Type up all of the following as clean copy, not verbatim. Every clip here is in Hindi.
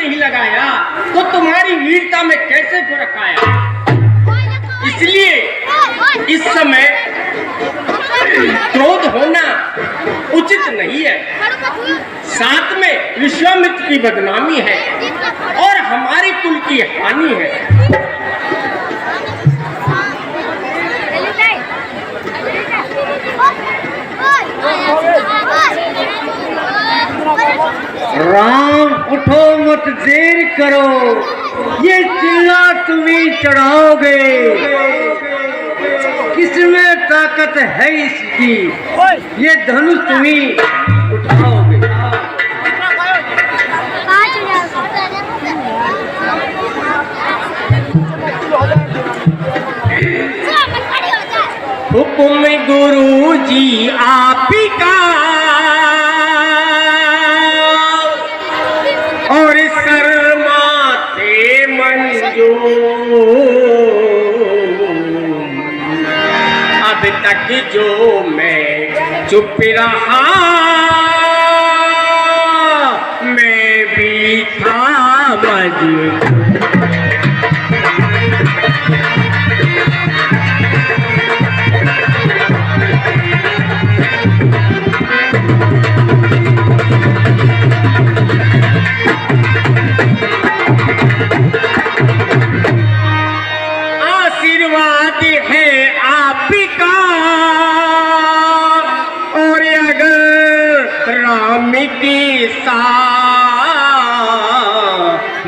नहीं लगाया तो तुम्हारी वीरता में कैसे फर्क आया। इसलिए इस समय क्रोध होना उचित नहीं है। साथ में विश्वामित्र की बदनामी है और हमारे कुल की हानि है। राम उठो मत देर करो, ये चिल्ला तुम्ही चढ़ाओगे। किसमें ताकत है इसकी, ये धनुष तुम्ही उठाओगे। हुक्म गुरु जी आप ही का और शर्माते मंजूर। अब तक जो मैं चुप रहा मैं भी था मजबूर।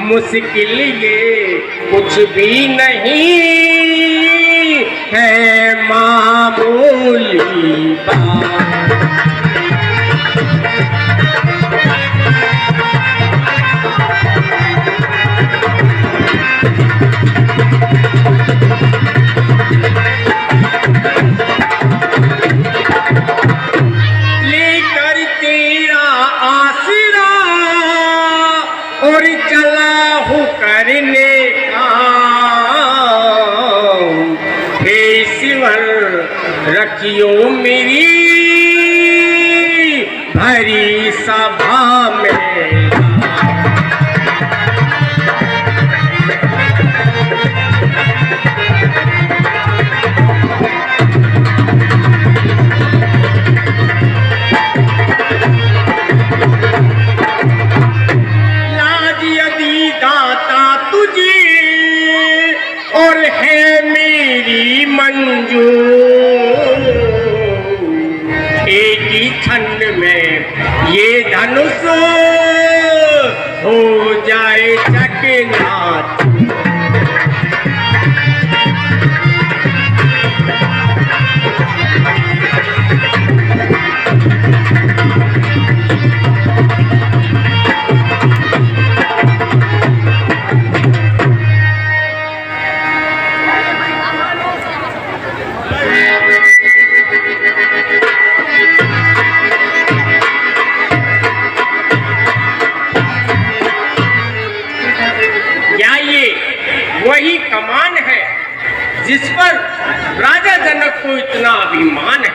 मुश्किल ये कुछ भी नहीं है मामूली बात। लेकर तेरा आसरा और चला हूँ करने काम। हे ईश्वर रखियो मेरी भरी सभा में। और है मेरी मंजूर एक ही क्षण में ये धनुष हो जाए चकनाचूर। वही कमान है जिस पर राजा जनक को इतना अभिमान है।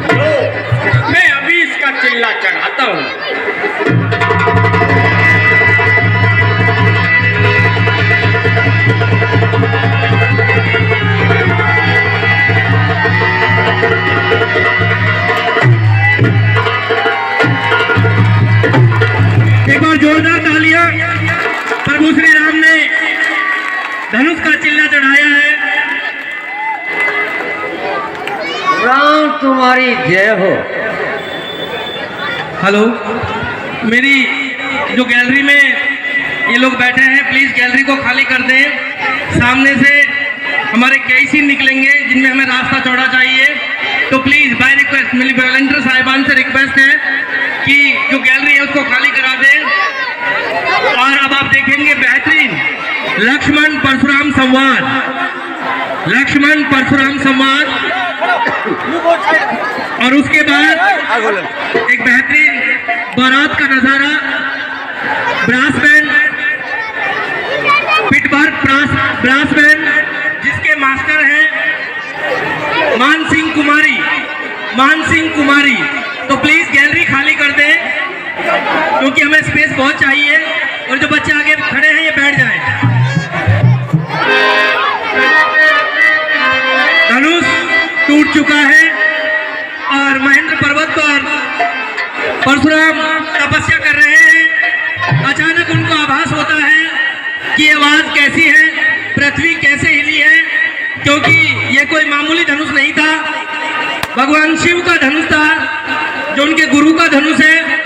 तो मैं अभी इसका चिल्ला चढ़ाता हूं। एक बार जोरदार तालियां। प्रभु श्री राम ने धनुष का चिल्ला चढ़ाया है। राम तुम्हारी जय हो। हेलो, मेरी जो गैलरी में ये लोग बैठे हैं, प्लीज गैलरी को खाली कर दें। सामने से हमारे कई सीन निकलेंगे जिनमें हमें रास्ता चौड़ा चाहिए। तो प्लीज बाय रिक्वेस्ट मेरी वॉलंटियर साहिबान से रिक्वेस्ट है कि जो गैलरी है उसको खाली करा दें। और अब आप देखेंगे बेहतरीन लक्ष्मण परशुराम संवाद, लक्ष्मण परशुराम संवाद। और उसके बाद एक बेहतरीन बारात का नजारा, ब्रास बैंड, पिटवर्क ब्रास बैंड जिसके मास्टर हैं मान सिंह कुमारी। तो प्लीज गैलरी खाली कर दें क्योंकि हमें स्पेस बहुत चाहिए और जो बच्चे आगे खड़े हैं ये बैठ जाएं। धनुष टूट चुका है और महेंद्र पर्वत पर परशुराम तपस्या कर रहे हैं। अचानक उनको आभास होता है कि आवाज कैसी है, पृथ्वी कैसे हिली है, क्योंकि ये कोई मामूली धनुष नहीं था, भगवान शिव का धनुष था जो उनके गुरु का धनुष है।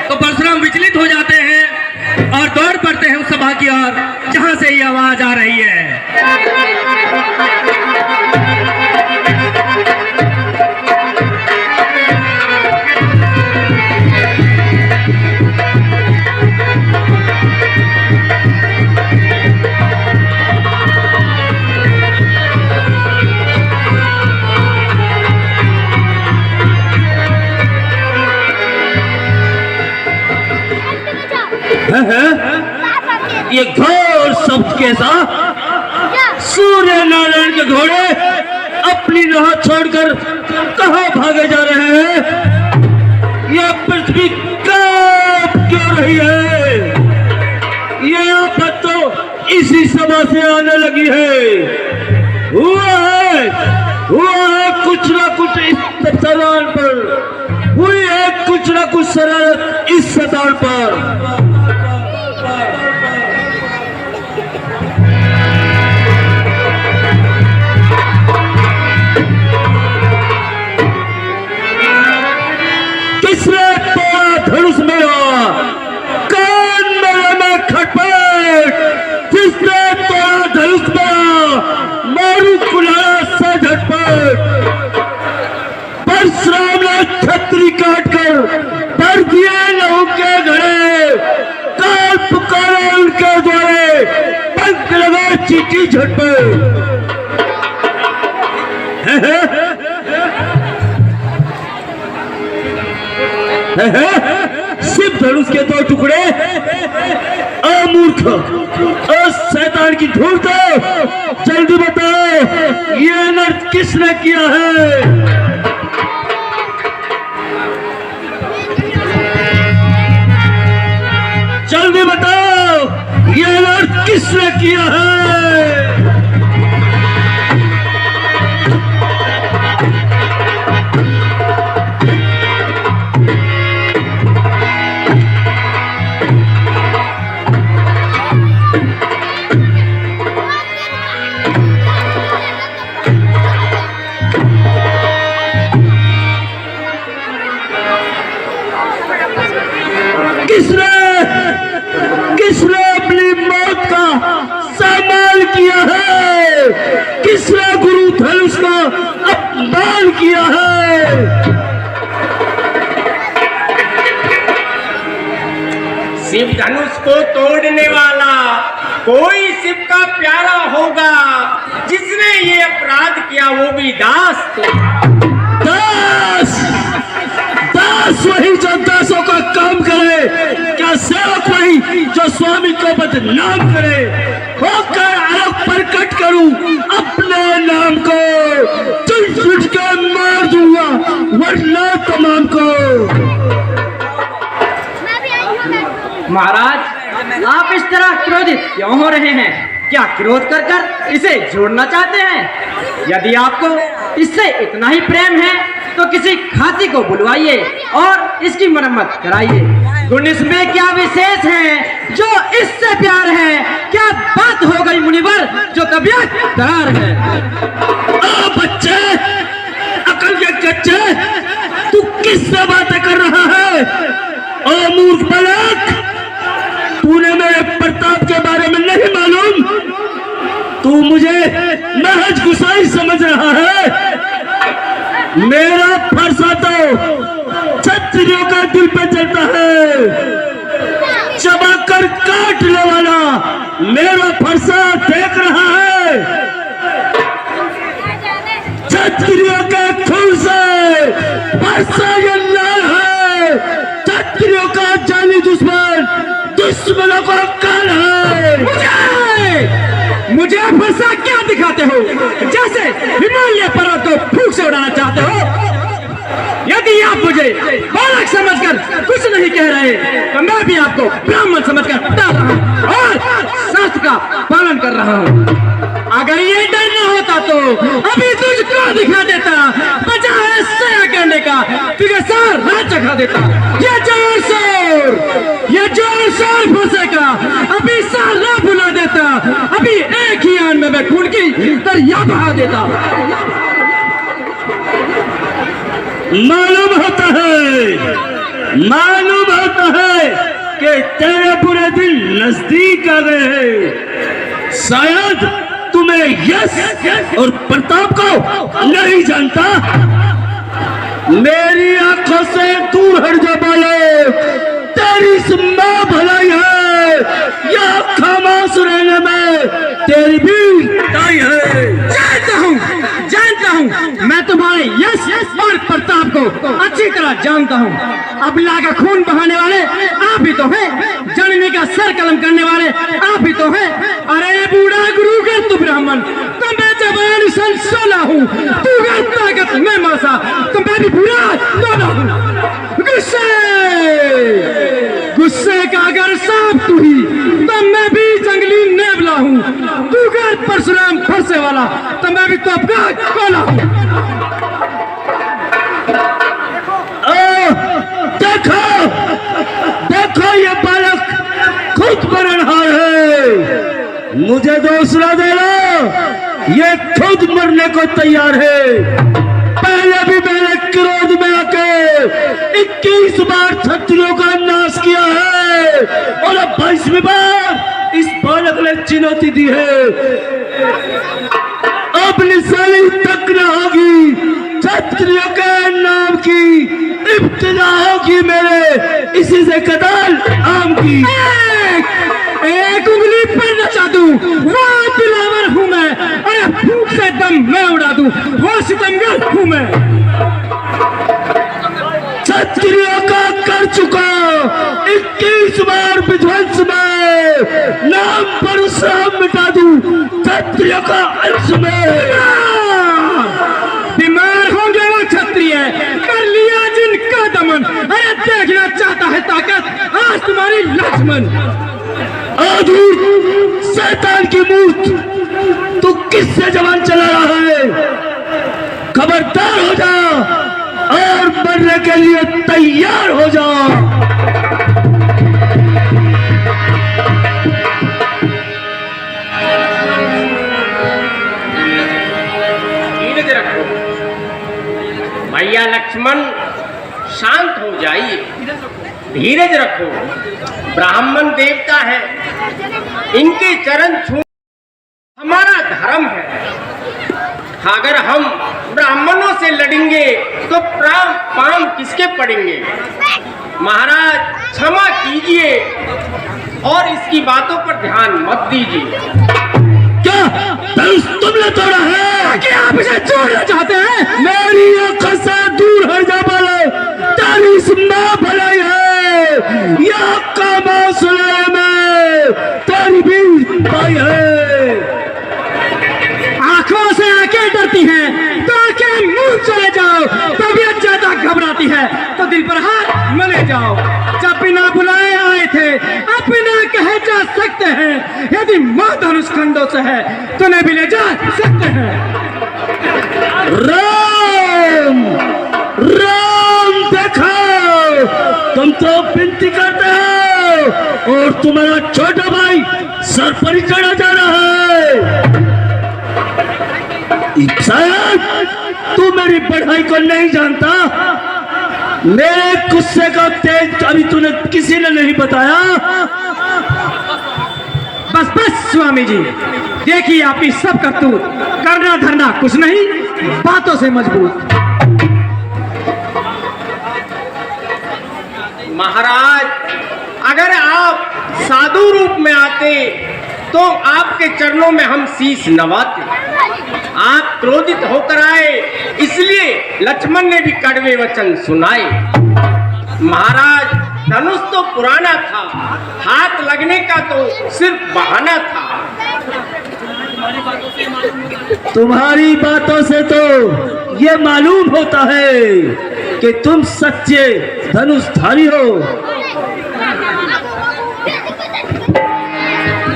तो परशुराम विचलित हो जाते हैं और दौड़ पड़ते हैं उस सभा की ओर जहां से ये आवाज आ रही है। ये घोर शब्द के साथ सूर्य नारायण के घोड़े अपनी राह छोड़कर कहां भागे जा रहे हैं? यह पृथ्वी कांप क्यों रही है? ये आफत तो इसी सभा से आने लगी है। हुआ है कुछ ना कुछ इस सदान पर, हुई है कुछ ना कुछ शरारत इस सदान पर। किसने तोड़ा धनुष मेरा? कान मेरे में खटपट। किसने तोड़ा धनुष मेरा? मारू कुल्हाड़ा से झटपट। परशुराम ने छतरी काट कर भर दिए लहू के घड़े। काल पुकारे उनके द्वारे, पंख लगे चीटी झटपट। शिव धनुष के दो टुकड़े। मूर्ख, शैतान की धूर्त, जल्दी बताओ ये अनर्थ किसने किया है? जल्दी बताओ ये अनर्थ किसने किया है? किसने अपनी मौत का सामान किया है? किसने गुरु धनुष का अपमान किया है? शिव धनुष को तोड़ने वाला कोई शिव का प्यारा होगा। जिसने ये अपराध किया वो भी दास तो दास वही जो दासों का काम करे। क्या सेवक वही जो स्वामी को बदनाम करे? होकर आग प्रकट करूं अपने नाम को, चुन के मार दूंगा वरना तमाम को। महाराज, आप इस तरह क्रोधित क्यों हो रहे हैं? क्या क्रोध कर कर इसे जोड़ना चाहते हैं? यदि आपको इससे इतना ही प्रेम है तो किसी खाती को बुलवाइए और इसकी मरम्मत कराइए। गुण इसमें क्या विशेष है जो इससे प्यार है? क्या बात हो गई मुनिवर जो तबीयत करार है? बच्चे, अकल के कच्चे, तू किससे बातें कर रहा है? ओ मूर्ख बालक, तूने मेरे प्रताप के बारे में नहीं मालूम? तू मुझे महज गुसाई समझ रहा है? मेरा फरसा तो क्षत्रियों का दिल पे चलता है। चबाकर काटने वाला मेरा फरसा देख रहा है। क्षत्रियों के खून से फरसा ये लाल है। क्षत्रियों का जानी दुश्मन दुश्मनों को काल है। मुझे फरसा क्या दिखाते हो? जैसे हिमालय पर्वत को फूंक से मुझे बालक समझकर कुछ नहीं कह रहे तो मैं भी आपको ब्राह्मण समझकर डाल रहा हूँ और शास्त्र का पालन कर रहा हूँ। अगर ये डर न होता तो अभी तुझको दिखा देता, बजाय सया करने का तुझे सारा रात चखा देता। ये जोर शोर फंसे का अभी सारा भुला देता, अभी एक ही आन में मैं खून की दरिया बहा देता। मालूम होता है कि तेरे बुरे दिन नजदीक आ गए हैं। शायद तुम्हें यश और प्रताप को नहीं जानता। मेरी आंखों से दूर हट जा बालक, तेरी मां भलाई है या खामोश रहने में तेरी भी ताई है। जानता हूँ मैं तुम्हारे यश और प्रताप को अच्छी तरह जानता हूँ। अबला का खून बहाने वाले आप ही तो हैं, जननी का सर कलम करने वाले आप ही तो हैं। अरे बूढ़ा गुरु के तू ब्राह्मण, तो मैं जवान सन 16 हूँ, तू है ताकत में मासा, तो मैं भी बुरा दोनों हूँ। गुस्से का अगर सांप तू ही तो मैं भी जंगली नेवला हूँ। तू कर परशुराम फरसे वाला तो मैं भी तोपका कोला हूँ। देखो ये बालक खुद मरणहार है। मुझे दूसरा दे लो, ये खुद मरने को तैयार है। पहले भी मैंने क्रोध में आके 21 बार क्षत्रियों का नाश किया है और अब 22वीं बार इस बालक ने चुनौती दी है। अब निशानी तक न होगी, क्षत्रियों के नाम की इब्तिदा होगी मेरे इसी से कदाल आम की। एक उंगली पर नचा दूं, वो दिलावर हूँ मैं, अरे फूंक से दम मैं उड़ा दूं, वो सितमगर हूँ मैं। क्षत्रियों का कर चुका 21 बार विध्वंस में, नाम परशुराम मिटा दूं क्षत्रियों का अंश में। बीमार होंगे वो क्षत्रिय, कर लिया जिनका दमन, अरे देखना चाहता है ताकत आज तुम्हारी लक्ष्मण। आधुर शैतान की मूर्त, तू किससे जवान चला रहा है? खबरदार हो जा और मरने के लिए तैयार हो जा। धीरज रखो भैया लक्ष्मण, शांत हो जाइए, धीरज रखो। ब्राह्मण देवता है, इनके चरण छू हमारा धर्म है। अगर हम ब्राह्मणों से लड़ेंगे तो प्राण पाम किसके पड़ेंगे? महाराज क्षमा कीजिए और इसकी बातों पर ध्यान मत दीजिए। क्या धनुष तुमने तोड़ा है? क्या आप इसे छोड़ना चाहते हैं? मेरी आंखों से दूर हट जा बोले, तेरी मां भलाई है या कामोश में तेरी भी भाई है। आंखों से आंखें डरती हैं तो आंखें मुंह चले जाओ, तबीयत ज्यादा घबराती है तो दिल पर हाथ मले जाओ। जब बिना बुलाए आए थे अपना कहे जा सकते हैं, यदि मां धनुष खंडों से है तो नहीं भी ले जा सकते हैं। राम राम देखो, तुम तो विनती करते हो और तुम्हारा छोटा भाई सर पर ही चढ़ा जा रहा है। शायद तू मेरी पढ़ाई को नहीं जानता, मेरे गुस्से का तेज अभी तूने किसी ने नहीं बताया। बस बस स्वामी जी, देखिए आपकी सब करतूत, करना धरना कुछ नहीं, बातों से मजबूत। महाराज अगर आप साधु रूप में आते तो आपके चरणों में हम शीश नवाते। आप क्रोधित होकर आए इसलिए लक्ष्मण ने भी कड़वे वचन सुनाए। महाराज धनुष तो पुराना था, हाथ लगने का तो सिर्फ बहाना था। तुम्हारी बातों से तो ये मालूम होता है कि तुम सच्चे धनुषधारी हो।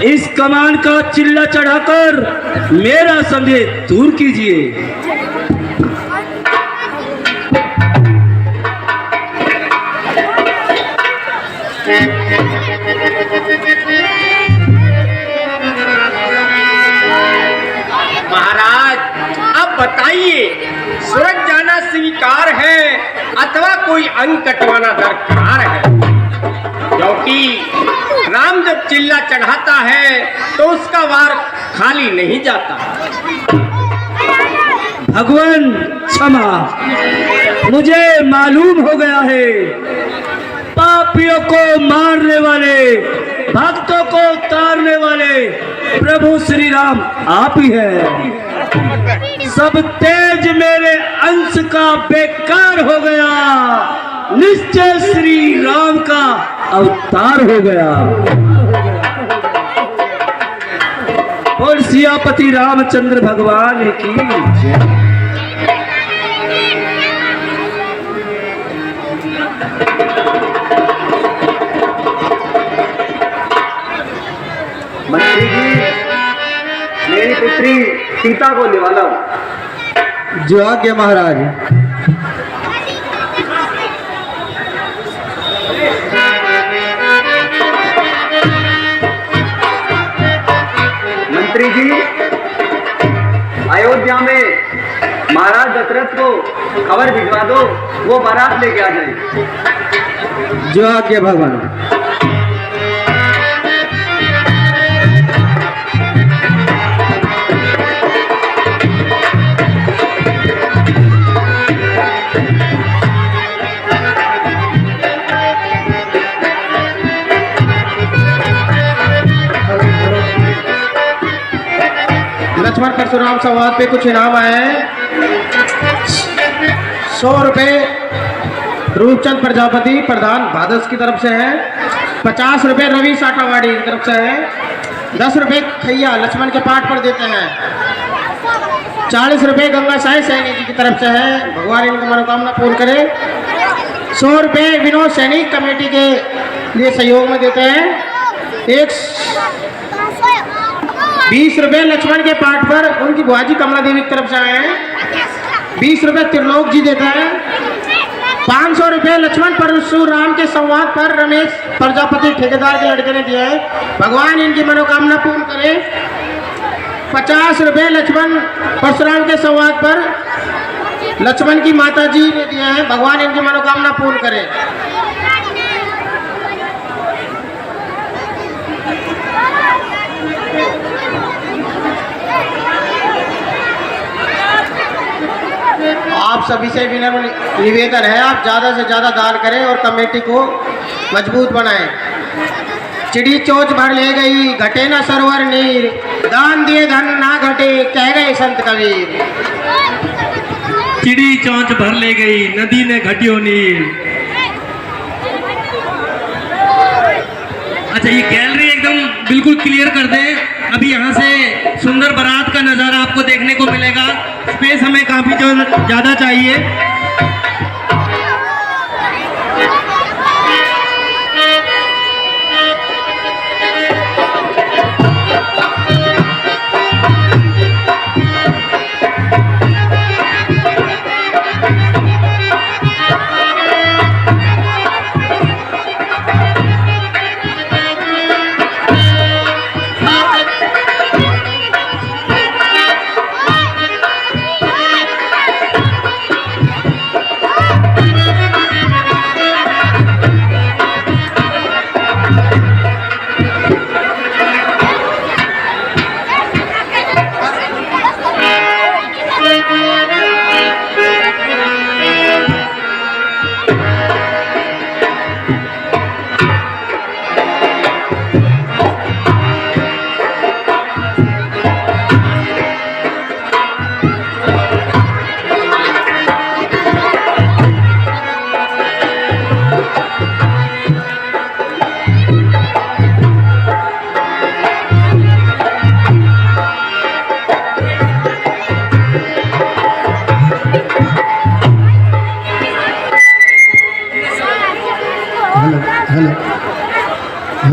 इस कमान का चिल्ला चढ़ाकर मेरा संदेह दूर कीजिए। महाराज, अब बताइए, स्वर्ग जाना स्वीकार है अथवा कोई अंग कटवाना दरकार है? क्योंकि राम जब चिल्ला चढ़ाता है तो उसका वार खाली नहीं जाता। भगवान क्षमा, मुझे मालूम हो गया है, पापियों को मारने वाले, भक्तों को तारने वाले प्रभु श्री राम आप ही है। सब तेज मेरे अंश का बेकार हो गया, निश्चय श्री राम का अवतार हो गया। और सियापति रामचंद्र भगवान की जय। मंत्री जी, मेरी पुत्री सीता को निवाला हूँ। जो आज्ञा महाराज। मंत्री जी, अयोध्या में महाराज दशरथ को खबर भिजवा दो, वो बारात लेके आ जाए। जो आज्ञा भगवान। लक्ष्मण परशुराम संवाद पे कुछ इनाम आए हैं। 100 रुपये रूपचंद प्रजापति प्रधान भादस की तरफ से है। 50 रुपये रवि साटावाड़ी की तरफ से है। 10 रुपये खैया लक्ष्मण के पाठ पर देते हैं। 40 रुपये गंगा साई सैनी जी की तरफ से है, भगवान इनकी मनोकामना पूर्ण करे। 100 रुपये विनोद सैनिक कमेटी के लिए सहयोग में देते हैं। 20 रुपये लक्ष्मण के पाठ पर उनकी बुआजी कमला देवी की तरफ से आए हैं। 20 रुपये त्रिलोक जी देते हैं। 500 रुपये लक्ष्मण परशुराम के संवाद पर रमेश प्रजापति ठेकेदार के लड़के ने दिया है, भगवान इनकी मनोकामना पूर्ण करे। 50 रुपये लक्ष्मण परशुराम के संवाद पर लक्ष्मण की माता जी ने दिया है, भगवान इनकी मनोकामना पूर्ण करे। आप सभी से विनम्र निवेदन है, आप ज़्यादा से ज़्यादा दान करें और कमेटी को मजबूत बनाएं। चिड़ी चोंच भर ले गई, घटे न सरोवर नीर, दान दिए धन ना घटे, कह गए संत कबीर। चिड़ी चोंच भर ले गई, नदी ने घटियो नीर। अच्छा, ये गैलरी एकदम बिल्कुल क्लियर कर दें। अभी यहाँ से सुंदर बारात का नज़ारा आपको देखने को मिलेगा। स्पेस हमें काफ़ी ज़्यादा चाहिए।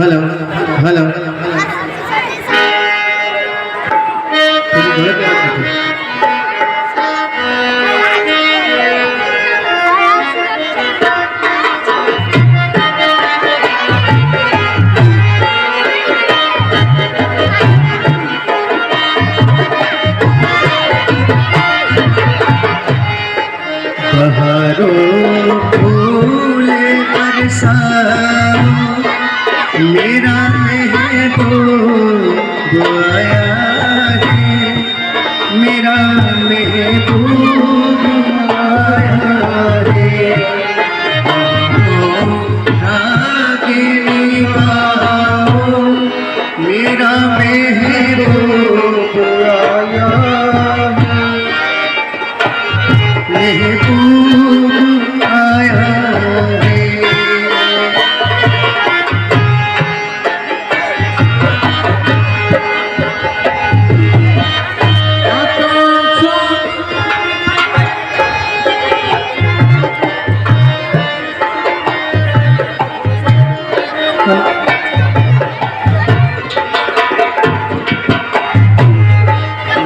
हेलो हेलो बहारों फूल बरसाओ मेरा महबूब आया है, मेरा महबूब आया है। रागिनी आओ मेरा महबूब आया है, महबूब आया है।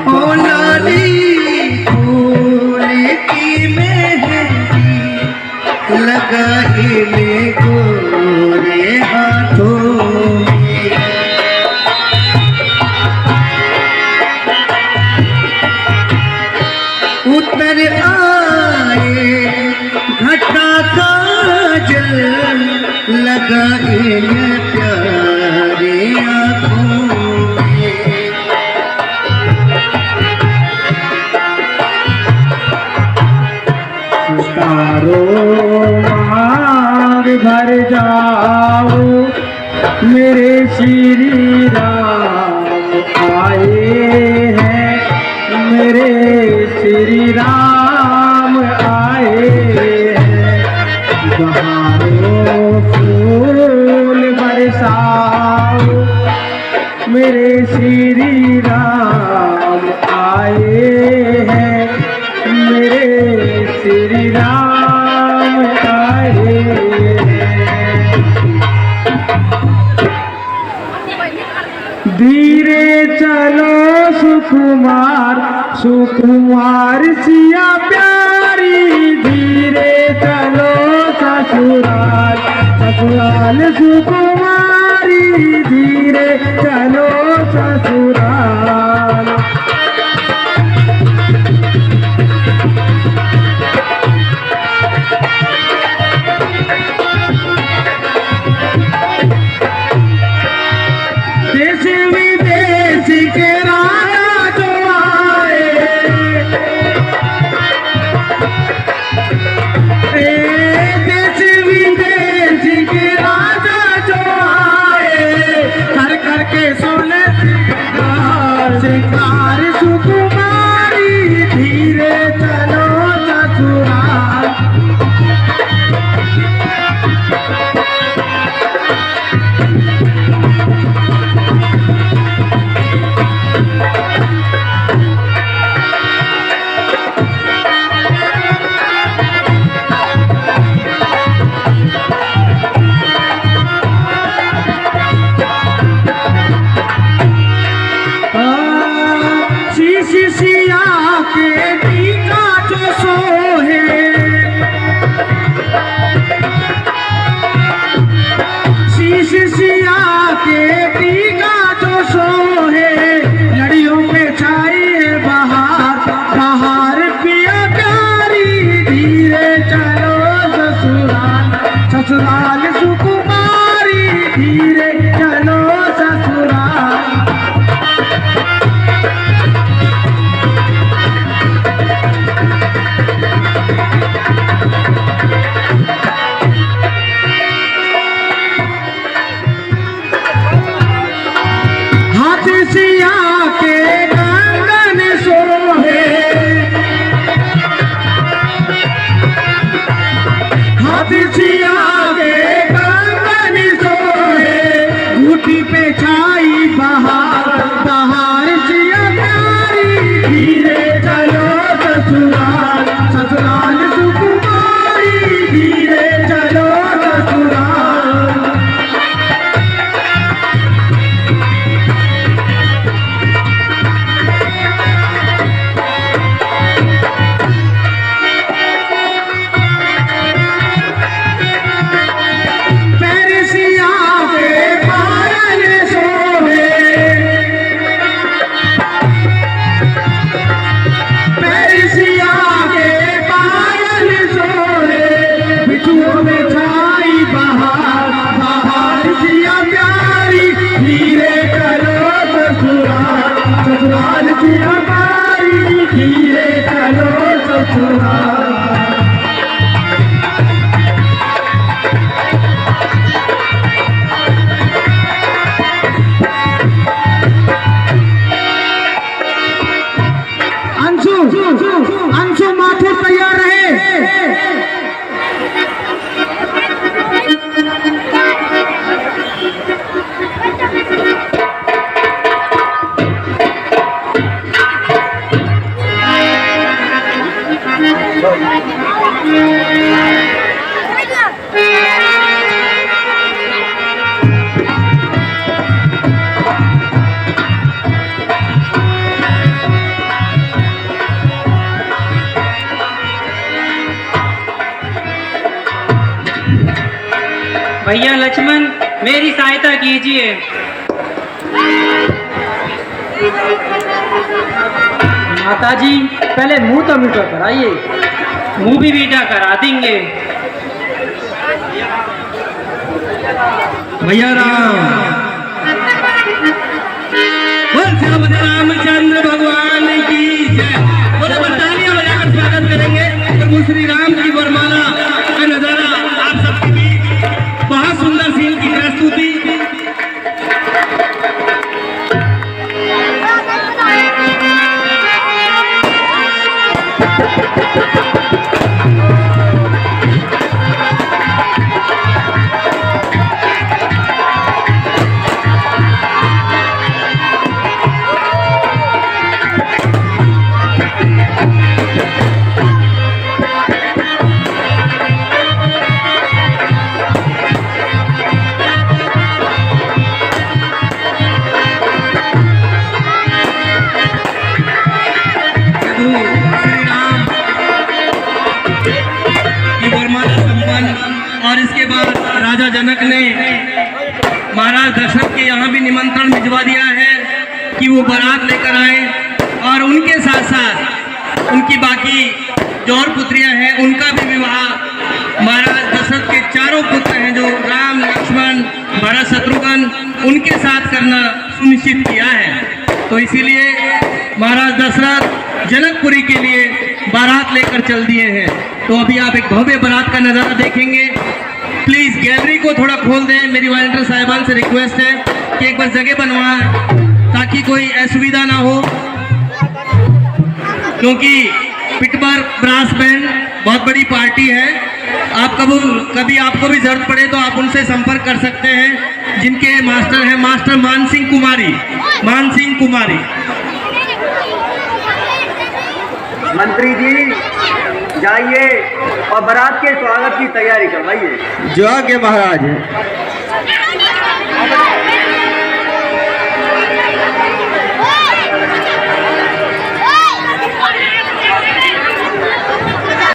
ओ लाली फूल की मेहंदी लगाई ले गोरे हाथों में, उतर आए घटा काजल लगाई ले प्यारे आँखों में। तारों मांग भर जाओ मेरे श्री राम आए हैं, मेरे श्री राम आए हैं। बहारों फूल बरसाओ मेरे श्री राम आए हैं, मेरे श्री राम आए हैं। धीरे चलो सुकुमार सुकुमार सिया प्यारी, धीरे चलो ससुराल ससुराल सुकुमारी, धीरे चलो ससुराल। देश विदेश के राजा जो आए, देश विदेश के राजा जो आए, घर घर के सुने शिकार सुकुमारी, धीरे चलो ससुराल। सिया के टीका जो सोहे, सिया के टीका जो सोहे, लड़ियों पे छाई है बहार बहार पिया प्यारी, धीरे चलो ससुराल ससुराल सुकुमारी, धीरे चलो ससुराल। सिया के कंगन सोहे, हाथ सिया के हमारी धीरे चलो ससुराल। अंशु माथुर तैयार रहे। भैया लक्ष्मण मेरी सहायता कीजिए। माताजी पहले मुंह तो मीठा कराइए। मुंह भी मीठा करा देंगे। भैया राम, बोल श्याम रामचंद्र भगवान की जय। बोले तालियां बजाकर स्वागत करेंगे प्रभु श्री राम की वरमाला का नजारा आप सबके बीच। बहुत सुंदर सीन की प्रस्तुति। और इसके बाद राजा जनक ने महाराज दशरथ के यहाँ भी निमंत्रण भिजवा दिया है कि वो बारात लेकर आए और उनके साथ साथ उनकी बाकी जो और पुत्रियां हैं उनका भी विवाह महाराज दशरथ के चारों पुत्र हैं जो राम लक्ष्मण भरत शत्रुघ्न उनके साथ करना सुनिश्चित किया है। तो इसीलिए महाराज दशरथ जनकपुरी के लिए बारात लेकर चल दिए हैं। तो अभी आप एक भव्य बारात का नज़ारा देखेंगे। प्लीज़ गैलरी को थोड़ा खोल दें। मेरी वॉलंटियर साहिबान से रिक्वेस्ट है कि एक बार जगह बनवाएं ताकि कोई असुविधा ना हो, क्योंकि पिटबर ब्रास बैंड बहुत बड़ी पार्टी है। आप कभी आपको भी जरूरत पड़े तो आप उनसे संपर्क कर सकते हैं, जिनके मास्टर हैं मास्टर मान सिंह कुमारी। मंत्री जी जाइए और बारात के स्वागत की तैयारी करवाइए। जो आगे महाराज।